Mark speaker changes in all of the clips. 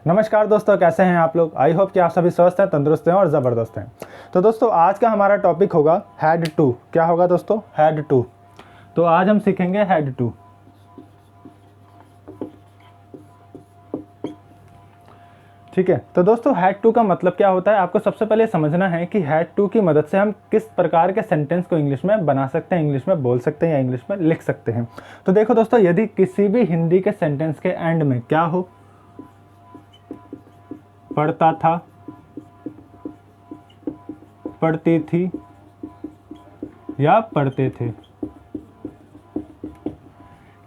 Speaker 1: नमस्कार दोस्तों, कैसे हैं आप लोग। आई होप कि आप सभी स्वस्थ हैं, तंदुरुस्त हैं और ज़बरदस्त हैं। तो दोस्तों आज का हमारा टॉपिक होगा हैड टू। क्या होगा दोस्तों? Had to. तो आज हम सीखेंगे हैड टू। ठीक है, तो दोस्तों हैड टू का मतलब क्या होता है, आपको सबसे पहले समझना है कि हैड टू की मदद से हम किस प्रकार के सेंटेंस को इंग्लिश में बना सकते हैं, इंग्लिश में बोल सकते हैं या इंग्लिश में लिख सकते हैं। तो देखो दोस्तों, यदि किसी भी हिंदी के सेंटेंस के एंड में क्या हो, पढ़ता था, पढ़ती थी या पढ़ते थे,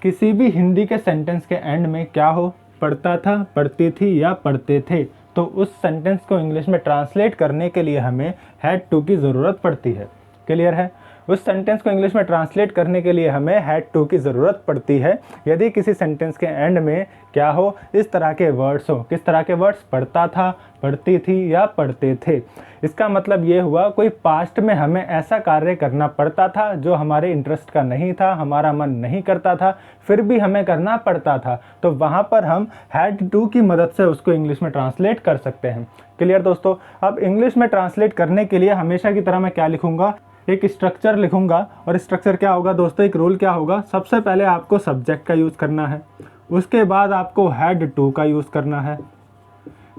Speaker 1: किसी भी हिंदी के सेंटेंस के एंड में क्या हो, पढ़ता था, पढ़ती थी या पढ़ते थे, तो उस सेंटेंस को इंग्लिश में ट्रांसलेट करने के लिए हमें हैड टू की ज़रूरत पड़ती है। क्लियर है? उस सेंटेंस को इंग्लिश में ट्रांसलेट करने के लिए हमें हैड टू की ज़रूरत पड़ती है यदि किसी सेंटेंस के एंड में क्या हो, इस तरह के वर्ड्स हो। किस तरह के वर्ड्स? पढ़ता था, पढ़ती थी या पढ़ते थे। इसका मतलब ये हुआ, कोई पास्ट में हमें ऐसा कार्य करना पड़ता था जो हमारे इंटरेस्ट का नहीं था, हमारा मन नहीं करता था, फिर भी हमें करना पड़ता था, तो वहाँ पर हम हैड टू की मदद से उसको इंग्लिश में ट्रांसलेट कर सकते हैं। क्लियर दोस्तों? अब इंग्लिश में ट्रांसलेट करने के लिए हमेशा की तरह मैं क्या लिखूंगा, एक स्ट्रक्चर लिखूंगा। और स्ट्रक्चर क्या होगा दोस्तों, एक रूल क्या होगा, सबसे पहले आपको सब्जेक्ट का यूज़ करना है, उसके बाद आपको हैड टू का यूज़ करना है,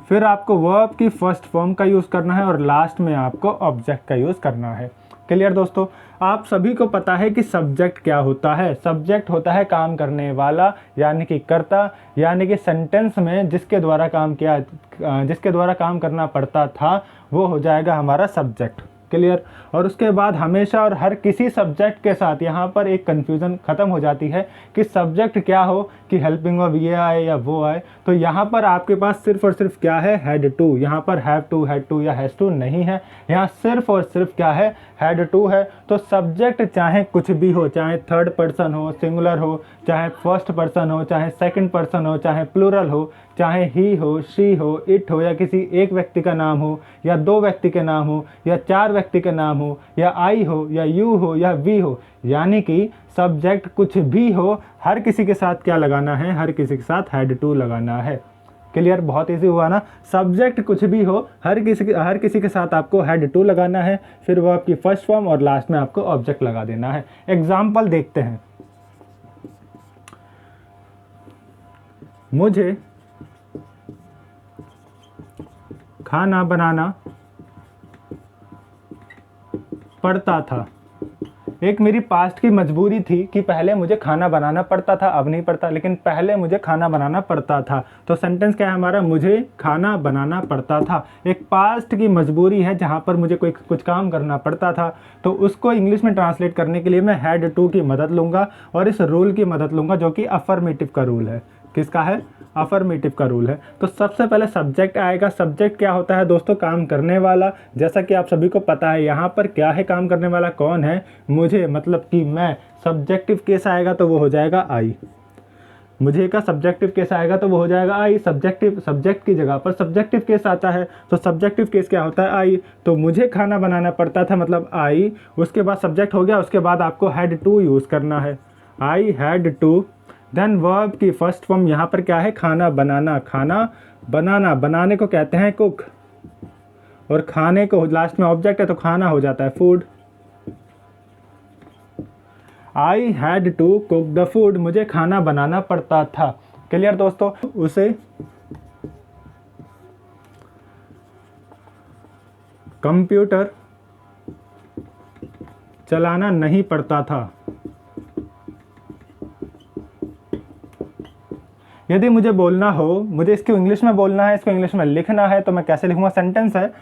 Speaker 1: फिर आपको वर्ब की फर्स्ट फॉर्म का यूज़ करना है और लास्ट में आपको ऑब्जेक्ट का यूज़ करना है। क्लियर दोस्तों? आप सभी को पता है कि सब्जेक्ट क्या होता है। सब्जेक्ट होता है काम करने वाला, यानी कि कर्ता, यानी कि सेंटेंस में जिसके द्वारा काम करना पड़ता था वो हो जाएगा हमारा सब्जेक्ट। क्लियर? और उसके बाद हमेशा और हर किसी सब्जेक्ट के साथ यहाँ पर एक कन्फ्यूज़न ख़त्म हो जाती है कि सब्जेक्ट क्या हो, कि हेल्पिंग वर्ब ये आए या वो आए। तो यहाँ पर आपके पास सिर्फ और सिर्फ क्या है, हैड टू। यहाँ पर हैव टू, हैड टू या हैज़ टू नहीं है, यहाँ सिर्फ और सिर्फ क्या है, हैड टू है। तो सब्जेक्ट चाहे कुछ भी हो, चाहे थर्ड पर्सन हो, सिंगुलर हो, चाहे फर्स्ट पर्सन हो, चाहे सेकंड पर्सन हो, चाहे प्लूरल हो, चाहे ही हो, शी हो, इट हो, या किसी एक व्यक्ति का नाम हो, या दो व्यक्ति के नाम हो, या चार व्यक्ति के नाम हो, या आई हो, या यू हो, या वी हो, यानी कि सब्जेक्ट कुछ भी हो, हर किसी के साथ क्या लगाना है, हर किसी के साथ हैड टू लगाना है। क्लियर? बहुत इजी हुआ ना। सब्जेक्ट कुछ भी हो, हर किसी के साथ आपको हैड टू लगाना है, फिर वो आपकी फर्स्ट फॉर्म और लास्ट में आपको ऑब्जेक्ट लगा देना है। एग्जाम्पल देखते हैं। मुझे खाना बनाना पड़ता था। एक मेरी पास्ट की मजबूरी थी कि पहले मुझे खाना बनाना पड़ता था, अब नहीं पड़ता, लेकिन पहले मुझे खाना बनाना पड़ता था। तो सेंटेंस क्या है हमारा, मुझे खाना बनाना पड़ता था। एक पास्ट की मजबूरी है जहाँ पर मुझे कुछ काम करना पड़ता था, तो उसको इंग्लिश में ट्रांसलेट करने के लिए मैं हैड टू की मदद लूँगा और इस रूल की मदद लूँगा जो कि अफर्मेटिव का रूल है। किसका है? अफर्मेटिव का रूल है। तो सबसे पहले सब्जेक्ट आएगा। सब्जेक्ट क्या होता है दोस्तों? काम करने वाला। जैसा कि आप सभी को पता है यहाँ पर क्या है, काम करने वाला कौन है, मुझे, मतलब कि मैं। सब्जेक्टिव केस आएगा तो वो हो जाएगा आई। मुझे का सब्जेक्टिव केस आएगा तो वो हो जाएगा आई। सब्जेक्ट की जगह पर सब्जेक्टिव केस आता है, तो सब्जेक्टिव केस क्या होता है, आई। तो मुझे खाना बनाना पड़ता था, मतलब आई, उसके बाद सब्जेक्ट हो गया, उसके बाद आपको हैड टू यूज़ करना है, I had to. Then verb की फर्स्ट फॉर्म यहाँ पर क्या है, खाना बनाना। खाना बनाना, बनाने को कहते हैं कुक, और खाने को लास्ट में ऑब्जेक्ट है तो खाना हो जाता है food. I had to cook the food, मुझे खाना बनाना पड़ता था। क्लियर दोस्तों? उसे कंप्यूटर चलाना नहीं पड़ता था। यदि मुझे बोलना हो, मुझे इसको इंग्लिश में बोलना है, इसको इंग्लिश में लिखना है, तो मैं कैसे लिखूँगा? सेंटेंस है,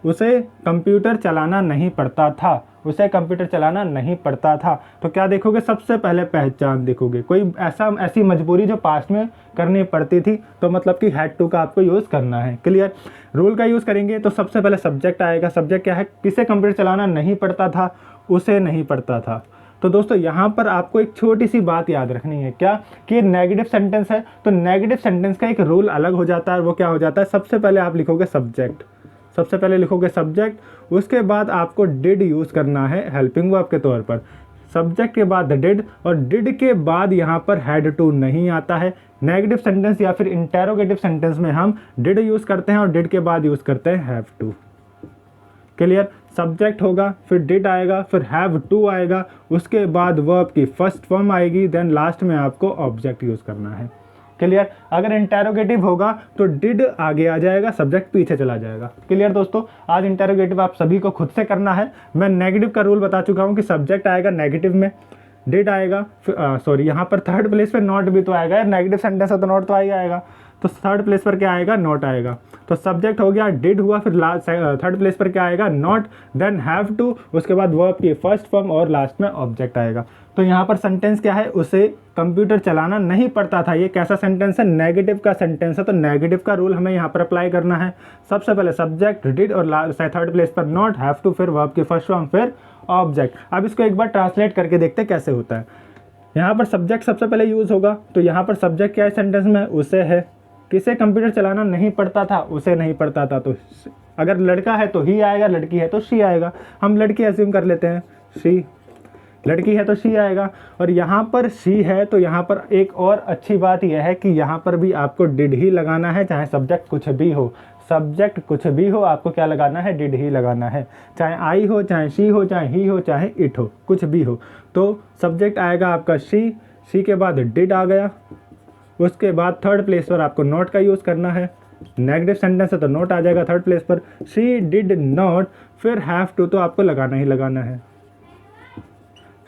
Speaker 1: उसे कंप्यूटर चलाना नहीं पड़ता था। उसे कंप्यूटर चलाना नहीं पड़ता था। तो क्या देखोगे? सबसे पहले पहचान देखोगे, कोई ऐसी मजबूरी जो पास्ट में करनी पड़ती थी, तो मतलब कि हैड टू का आपको यूज़ करना है। क्लियर? रूल का यूज़ करेंगे तो सबसे पहले सब्जेक्ट आएगा। सब्जेक्ट क्या है? किसे कंप्यूटर चलाना नहीं पड़ता था? उसे नहीं पड़ता था। तो दोस्तों यहाँ पर आपको एक छोटी सी बात याद रखनी है, क्या कि नेगेटिव सेंटेंस है, तो नेगेटिव सेंटेंस का एक रूल अलग हो जाता है। वो क्या हो जाता है? सबसे पहले आप लिखोगे सब्जेक्ट, उसके बाद आपको डिड यूज़ करना है हेल्पिंग वर्ब के तौर पर। सब्जेक्ट के बाद डिड, और डिड के बाद यहाँ पर हैड टू नहीं आता है। नेगेटिव सेंटेंस या फिर इंटेरोगेटिव सेंटेंस में हम डिड यूज़ करते हैं और डिड के बाद यूज़ करते हैं हैव टू। क्लियर? सब्जेक्ट होगा, फिर डिड आएगा, फिर हैव टू आएगा, उसके बाद वर्ब की फर्स्ट फॉर्म आएगी, देन लास्ट में आपको ऑब्जेक्ट यूज़ करना है। क्लियर? अगर इंटेरोगेटिव होगा तो डिड आगे आ जाएगा, सब्जेक्ट पीछे चला जाएगा। क्लियर दोस्तों? आज इंटेरोगेटिव आप सभी को खुद से करना है। मैं नेगेटिव का रूल बता चुका हूँ कि सब्जेक्ट आएगा नेगेटिव में, डिड आएगा, सॉरी यहाँ पर थर्ड प्लेस पे नॉट भी तो आएगा यार, नेगेटिव सेंटेंस है तो नॉट तो आएगा। तो थर्ड प्लेस पर क्या आएगा? नॉट आएगा। तो सब्जेक्ट हो गया, डिड हुआ, फिर लास्ट थर्ड प्लेस पर क्या आएगा? नॉट, देन हैव टू, उसके बाद वर्ब की फर्स्ट फॉर्म और लास्ट में ऑब्जेक्ट आएगा। तो यहाँ पर सेंटेंस क्या है? उसे कंप्यूटर चलाना नहीं पड़ता था। ये कैसा सेंटेंस है? नेगेटिव का सेंटेंस है। तो नेगेटिव का रूल हमें यहाँ पर अप्लाई करना है। सबसे पहले सब्जेक्ट, डिड, और थर्ड प्लेस पर नॉट, हैव टू, फिर वर्ब की फर्स्ट फॉर्म, फिर ऑब्जेक्ट। अब इसको एक बार ट्रांसलेट करके देखते हैं कैसे होता है। यहाँ पर सब्जेक्ट सबसे पहले यूज़ होगा, तो यहाँ पर सब्जेक्ट क्या है सेंटेंस में? उसे है। किसे कंप्यूटर चलाना नहीं पड़ता था? उसे नहीं पड़ता था। तो अगर लड़का है तो ही आएगा, लड़की है तो शी आएगा। हम लड़की अज्यूम कर लेते हैं, शी। लड़की है तो शी आएगा। और यहाँ पर शी है तो यहाँ पर एक और अच्छी बात यह है कि यहाँ पर भी आपको डिड ही लगाना है, चाहे सब्जेक्ट कुछ भी हो। सब्जेक्ट कुछ भी हो, आपको क्या लगाना है? डिड ही लगाना है। चाहे आई हो, चाहे शी हो, चाहे ही हो, चाहे इट हो, कुछ भी हो। तो सब्जेक्ट आएगा आपका शी, शी के बाद डिड आ गया, उसके बाद थर्ड प्लेस पर आपको नॉट का यूज़ करना है। नेगेटिव सेंटेंस है तो नॉट आ जाएगा थर्ड प्लेस पर। शी डिड नॉट, फिर हैव टू तो आपको लगाना ही लगाना है।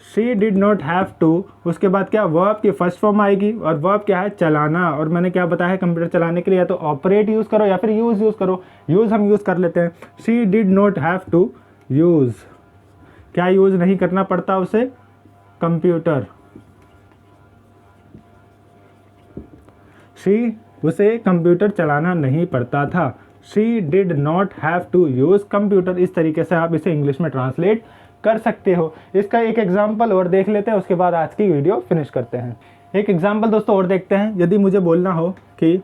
Speaker 1: She did not have to, उसके बाद क्या? वर्ब की फर्स्ट फॉर्म आएगी, और वर्ब क्या है? चलाना। और मैंने क्या बताया कंप्यूटर चलाने के लिए? या तो ऑपरेट यूज़ करो या फिर यूज़ करो। यूज़ हम यूज़ कर लेते हैं। She did not have to use, क्या यूज़ नहीं करना पड़ता उसे? कंप्यूटर। शी, उसे कंप्यूटर चलाना नहीं पड़ता था। She did not have to use computer. इस तरीके से आप इसे इंग्लिश में ट्रांसलेट कर सकते हो। इसका एक एग्जाम्पल और देख लेते हैं, उसके बाद आज की वीडियो फिनिश करते हैं। एक एग्जाम्पल दोस्तों और देखते हैं। यदि मुझे बोलना हो कि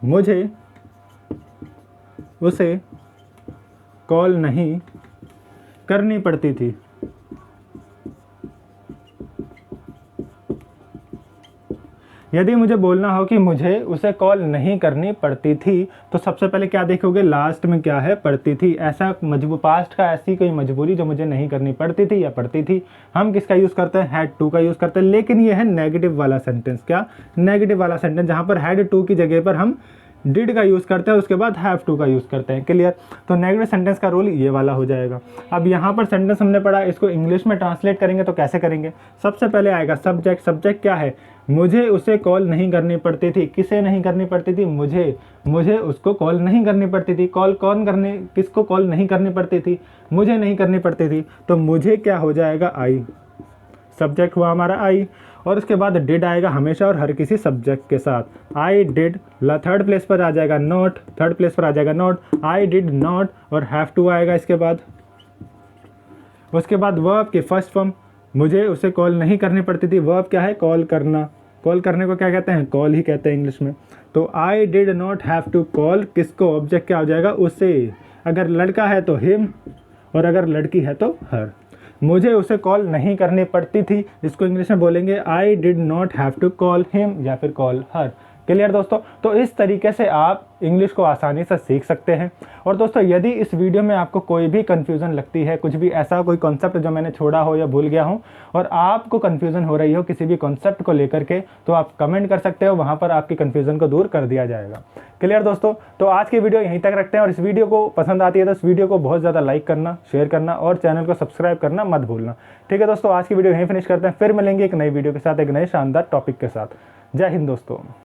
Speaker 1: मुझे उसे कॉल नहीं करनी पड़ती थी, यदि मुझे बोलना हो कि मुझे उसे कॉल नहीं करनी पड़ती थी, तो सबसे पहले क्या देखोगे? लास्ट में क्या है? पड़ती थी। ऐसा पास्ट का ऐसी कोई मजबूरी जो मुझे नहीं करनी पड़ती थी या पड़ती थी, हम किसका यूज़ करते हैं? हैड टू का यूज़ करते हैं। लेकिन ये है नेगेटिव वाला सेंटेंस। क्या? नेगेटिव वाला सेंटेंस, जहाँ पर हैड टू की जगह पर हम डिड का यूज़ करते हैं, उसके बाद हैव टू का यूज़ करते हैं। क्लियर? तो नेगेटिव सेंटेंस का रूल ये वाला हो जाएगा। अब यहाँ पर सेंटेंस हमने पढ़ा, इसको इंग्लिश में ट्रांसलेट करेंगे तो कैसे करेंगे? सबसे पहले आएगा सब्जेक्ट। सब्जेक्ट क्या है? मुझे उसे कॉल नहीं करनी पड़ती थी। किसे नहीं करनी पड़ती थी? मुझे उसको कॉल नहीं करनी पड़ती थी। किसको कॉल नहीं करनी पड़ती थी? मुझे नहीं करनी पड़ती थी। तो मुझे क्या हो जाएगा? आई। सब्जेक्ट हुआ हमारा आई, और उसके बाद डिड आएगा हमेशा और हर किसी सब्जेक्ट के साथ। आई डिड, थर्ड प्लेस पर आ जाएगा नॉट, थर्ड प्लेस पर आ जाएगा नॉट, आई डिड नॉट, और हैव टू आएगा इसके बाद। उसके बाद वर्ब की फर्स्ट फॉर्म, मुझे उसे कॉल नहीं करनी पड़ती थी। वर्ब क्या है? कॉल करना। कॉल करने को क्या कहते हैं? कॉल ही कहते हैं इंग्लिश में। तो I did not have to call, किसको? ऑब्जेक्ट क्या हो जाएगा? उसे। अगर लड़का है तो हिम, और अगर लड़की है तो हर। मुझे उसे कॉल नहीं करनी पड़ती थी, इसको इंग्लिश में बोलेंगे I did not have to call him या फिर कॉल हर। क्लियर दोस्तों? तो इस तरीके से आप इंग्लिश को आसानी से सीख सकते हैं। और दोस्तों यदि इस वीडियो में आपको कोई भी कन्फ्यूज़न लगती है, कुछ भी ऐसा कोई कॉन्सेप्ट जो मैंने छोड़ा हो या भूल गया हूं, और आपको कन्फ्यूज़न हो रही हो किसी भी कॉन्सेप्ट को लेकर के, तो आप कमेंट कर सकते हो, वहां पर आपकी कन्फ्यूज़न को दूर कर दिया जाएगा। क्लियर दोस्तों? तो आज की वीडियो यहीं तक रखते हैं, और इस वीडियो को पसंद आती है तो इस वीडियो को बहुत ज़्यादा लाइक करना, शेयर करना और चैनल को सब्सक्राइब करना मत भूलना। ठीक है दोस्तों, आज की वीडियो यहीं फिनिश करते हैं, फिर मिलेंगे एक नई वीडियो के साथ, एक नए शानदार टॉपिक के साथ। जय हिंद दोस्तों।